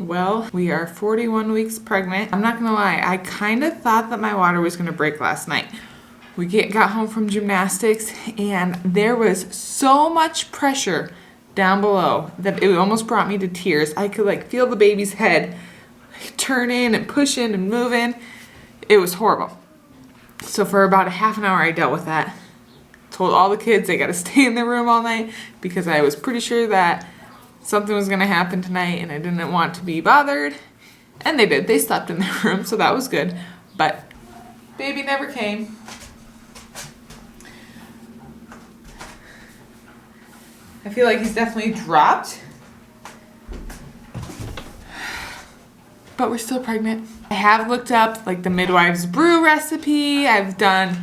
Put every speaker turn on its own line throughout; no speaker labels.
Well, we are 41 weeks pregnant. I'm not gonna lie, I kind of thought that my water was gonna break last night. We got home from gymnastics and there was so much pressure down below that it almost brought me to tears. I could like feel the baby's head turn in and push in and move in. It was horrible. So for about a half an hour I dealt with that. Told all the kids they gotta stay in their room all night because I was pretty sure that something was gonna happen tonight and I didn't want to be bothered. And they did. They slept in their room, so that was good. But baby never came. I feel like he's definitely dropped. But we're still pregnant. I have looked up like the Midwife's brew recipe. I've done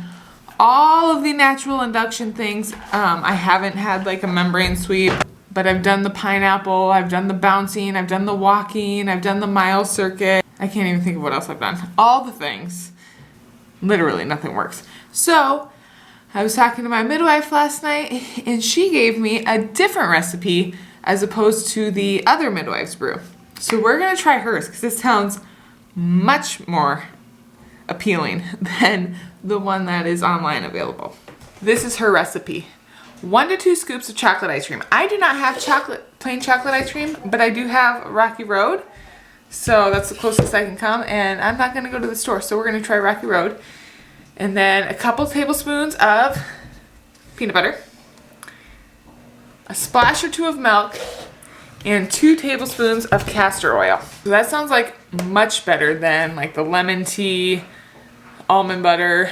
all of the natural induction things. I haven't had like a membrane sweep, but I've done the pineapple, I've done the bouncing, I've done the walking, I've done the mile circuit. I can't even think of what else I've done. All the things. Literally nothing works. So I was talking to my midwife last night and she gave me a different recipe as opposed to the other Midwife's brew. So we're gonna try hers because this sounds much more appealing than the one that is online available. This is her recipe. 1 to 2 scoops of chocolate ice cream. I do not have plain chocolate ice cream, but I do have Rocky Road. So that's the closest I can come, and I'm not gonna go to the store, so we're gonna try Rocky Road. And then a couple tablespoons of peanut butter, a splash or 2 of milk, and 2 tablespoons of castor oil. So that sounds like much better than like the lemon tea, almond butter.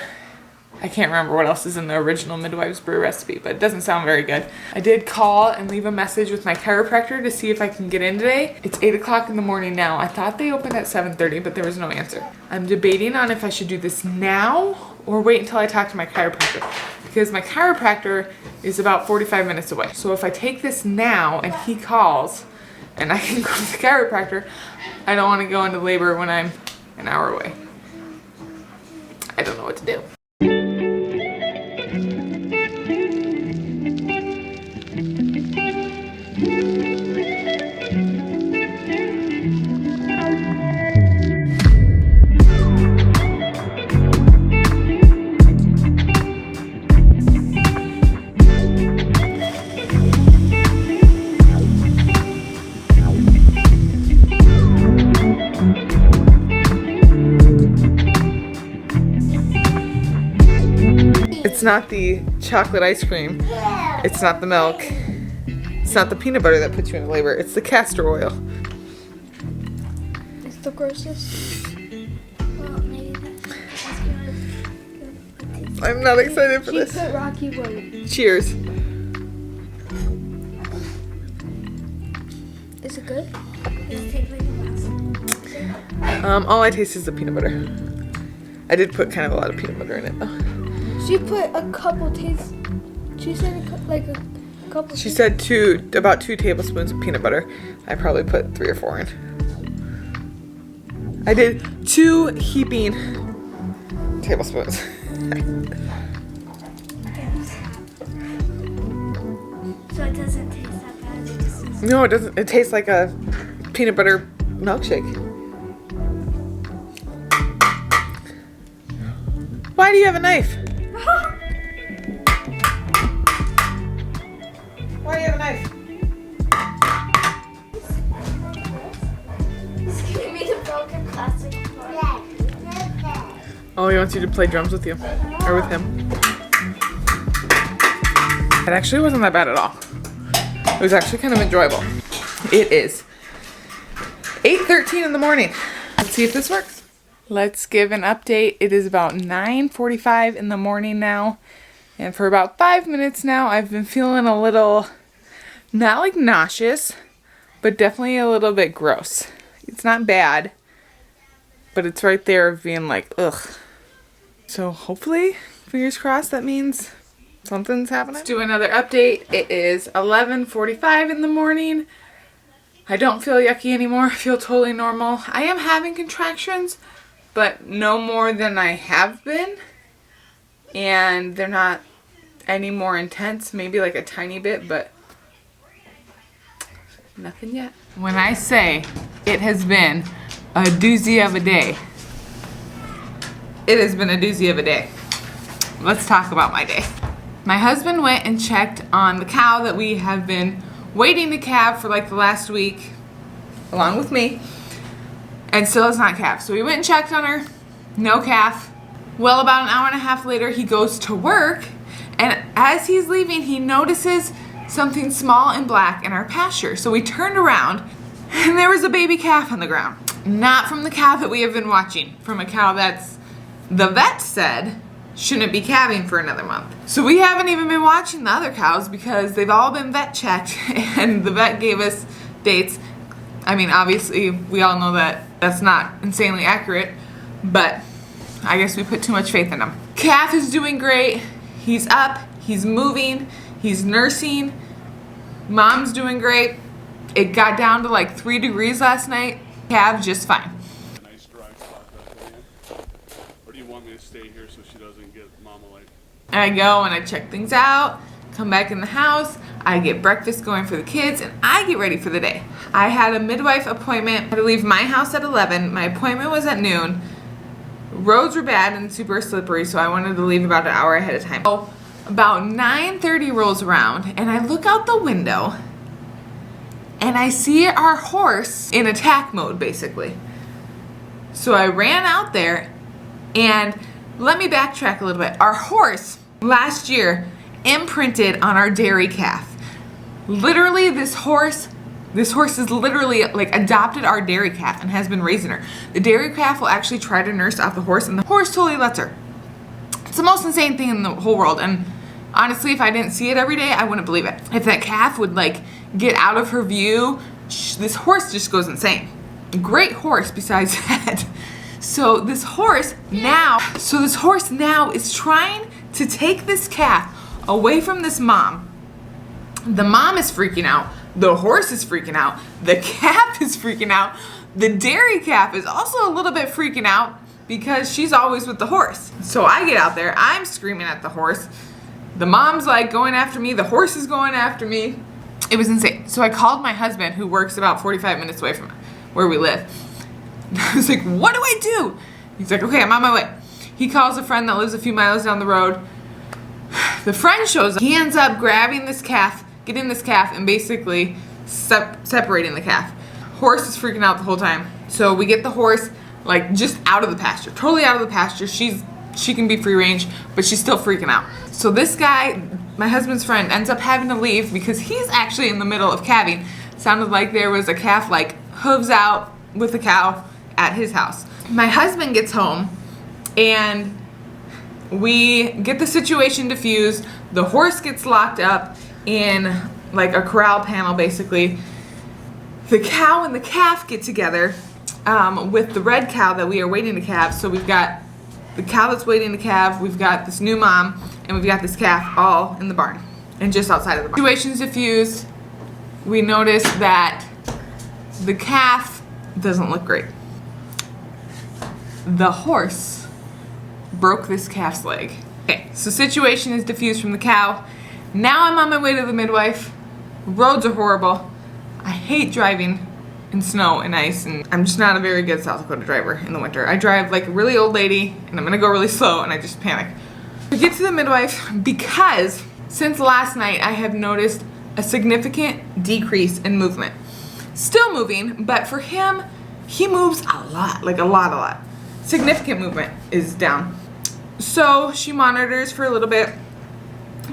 I can't remember what else is in the original Midwife's brew recipe, but it doesn't sound very good. I did call and leave a message with my chiropractor to see if I can get in today. It's 8 o'clock in the morning now. I thought they opened at 7:30, but there was no answer. I'm debating on if I should do this now or wait until I talk to my chiropractor because my chiropractor is about 45 minutes away. So if I take this now and he calls and I can go to the chiropractor, I don't want to go into labor when I'm an hour away. I don't know what to do. It's not the chocolate ice cream, it's not the milk, it's not the peanut butter that puts you in labor, it's the castor oil.
It's the grossest. Well, maybe that's good.
I'm not excited for this.
Put Rocky Road.
Cheers.
Is it good? Does it taste like a mouse?
All I taste is the peanut butter. I did put kind of a lot of peanut butter in it though.
She put a couple tastes. She said a couple.
She said about 2 tablespoons of peanut butter. I probably put 3 or 4 in. I did 2 heaping tablespoons.
So it doesn't taste that bad. It just
No, it doesn't. It tastes like a peanut butter milkshake. Why do you have a knife? Why do you have a knife?
It's giving me the broken plastic part.
Oh, he wants you to play drums with you. Or with him. It actually wasn't that bad at all. It was actually kind of enjoyable. It is 8:13 in the morning. Let's see if this works. Let's give an update. It is about 9:45 in the morning now. And for about 5 minutes now, I've been feeling a little, not like nauseous, but definitely a little bit gross. It's not bad, but it's right there of being like, ugh. So hopefully, fingers crossed, that means something's happening. Let's do another update. It is 11:45 in the morning. I don't feel yucky anymore. I feel totally normal. I am having contractions, but no more than I have been. And they're not any more intense, maybe like a tiny bit, but nothing yet. When I say It has been a doozy of a day. It has been a doozy of a day. Let's talk about my day. My husband went and checked on the cow that we have been waiting to calve for like the last week, along with me, and still has not calved. So we went and checked on her, no calf. Well, about an hour and a half later, he goes to work, and as he's leaving, he notices something small and black in our pasture. So we turned around, and there was a baby calf on the ground. Not from the cow that we have been watching, from a cow that's, the vet said, shouldn't be calving for another month. So we haven't even been watching the other cows because they've all been vet checked, and the vet gave us dates. I mean, obviously, we all know that that's not insanely accurate, but I guess we put too much faith in him. Calf is doing great. He's up, he's moving, he's nursing. Mom's doing great. It got down to like 3 degrees last night. Calf just fine.
A nice dry spot that I go in. Or do you want me to stay here so she doesn't get mama like?
I go and I check things out, come back in the house, I get breakfast going for the kids, and I get ready for the day. I had a midwife appointment. I had to leave my house at 11. My appointment was at noon. Roads were bad and super slippery, so I wanted to leave about an hour ahead of time. So about 9:30 rolls around, and I look out the window, and I see our horse in attack mode, basically. So I ran out there, and let me backtrack a little bit. Our horse last year imprinted on our dairy calf. Literally, this horse has literally like adopted our dairy calf and has been raising her. The dairy calf will actually try to nurse off the horse, and the horse totally lets her. It's the most insane thing in the whole world, and honestly, if I didn't see it every day, I wouldn't believe it. If that calf would like get out of her view, this horse just goes insane. Great horse besides that. So this horse now is trying to take this calf away from this mom. The mom is freaking out. The horse is freaking out. The calf is freaking out. The dairy calf is also a little bit freaking out because she's always with the horse. So I get out there, I'm screaming at the horse. The mom's like going after me, the horse is going after me. It was insane. So I called my husband, who works about 45 minutes away from where we live. I was like, what do I do? He's like, okay, I'm on my way. He calls a friend that lives a few miles down the road. The friend shows up. He ends up grabbing this calf, getting this calf, and basically separating the calf. Horse is freaking out the whole time. So we get the horse like just out of the pasture, totally out of the pasture. She can be free range, but she's still freaking out. So this guy, my husband's friend, ends up having to leave because he's actually in the middle of calving. Sounded like there was a calf like hooves out with a cow at his house. My husband gets home and we get the situation diffused. The horse gets locked up in like a corral panel, basically. The cow and the calf get together with the red cow that we are waiting to calve. So we've got the cow that's waiting to calve, we've got this new mom, and we've got this calf all in the barn and just outside of the barn. Situation's diffused. We notice that the calf doesn't look great. The horse broke this calf's leg. Okay, so situation is diffused from the cow. Now I'm on my way to the midwife. Roads are horrible. I hate driving in snow and ice, and I'm just not a very good South Dakota driver in the winter. I drive like a really old lady, and I'm gonna go really slow, and I just panic. We get to the midwife because since last night I have noticed a significant decrease in movement. Still moving, but for him, he moves a lot, like a lot. Significant movement is down. So she monitors for a little bit,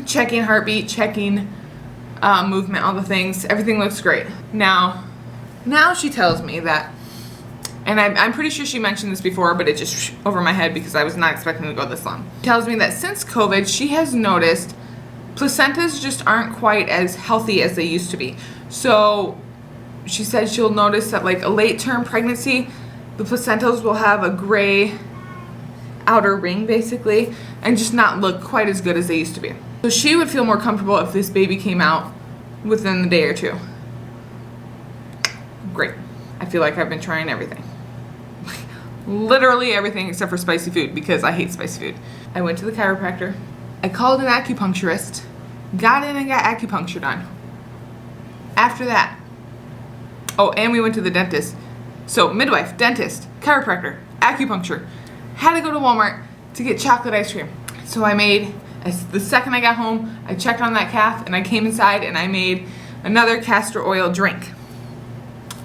checking heartbeat, checking movement, all the things. Everything looks great. Now she tells me that, and I'm pretty sure she mentioned this before, but it just over my head because I was not expecting to go this long. She tells me that since COVID, she has noticed placentas just aren't quite as healthy as they used to be. So she said she'll notice that like a late-term pregnancy, the placentas will have a gray outer ring basically and just not look quite as good as they used to be. So she would feel more comfortable if this baby came out within the day or two. Great. I feel like I've been trying everything. Literally everything except for spicy food because I hate spicy food. I went to the chiropractor. I called an acupuncturist, got in and got acupuncture done. After that, oh, and we went to the dentist. So midwife, dentist, chiropractor, acupuncture. Had to go to Walmart to get chocolate ice cream. So I made, the second I got home, I checked on that calf and I came inside and I made another castor oil drink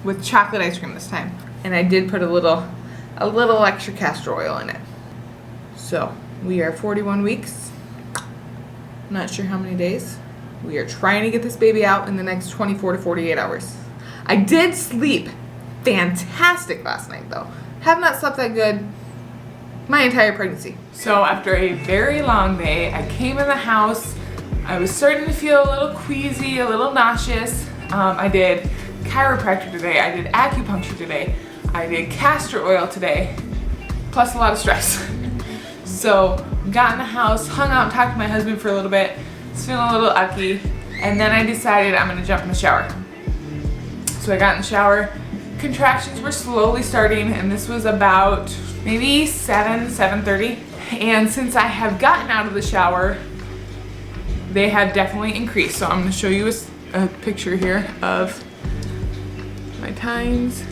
with chocolate ice cream this time. And I did put a little extra castor oil in it. So we are 41 weeks. Not sure how many days. We are trying to get this baby out in the next 24 to 48 hours. I did sleep fantastic last night though. Have not slept that good my entire pregnancy. So after a very long day, I came in the house. I was starting to feel a little queasy, a little nauseous. I did chiropractor today. I did acupuncture today. I did castor oil today, plus a lot of stress. So got in the house, hung out, talked to my husband for a little bit. Was feeling a little ucky, and then I decided I'm gonna jump in the shower. So I got in the shower. Contractions were slowly starting, and this was about maybe 7:30. And since I have gotten out of the shower, they have definitely increased. So I'm gonna show you a picture here of my times.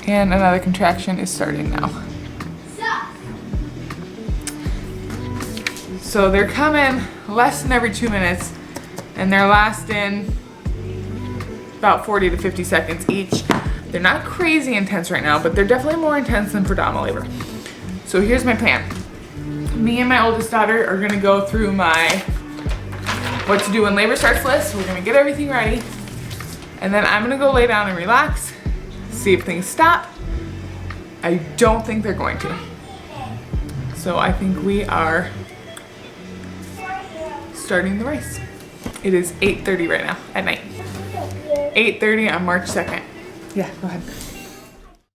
And another contraction is starting now. So they're coming less than every 2 minutes, and they're lasting about 40 to 50 seconds each. They're not crazy intense right now, but they're definitely more intense than predominant labor. So here's my plan. Me and my oldest daughter are gonna go through my what to do when labor starts list. We're gonna get everything ready, and then I'm gonna go lay down and relax, see if things stop. I don't think they're going to. So I think we are starting the race. It is 8:30 right now at night. 8:30 on March 2nd. Yeah, go ahead.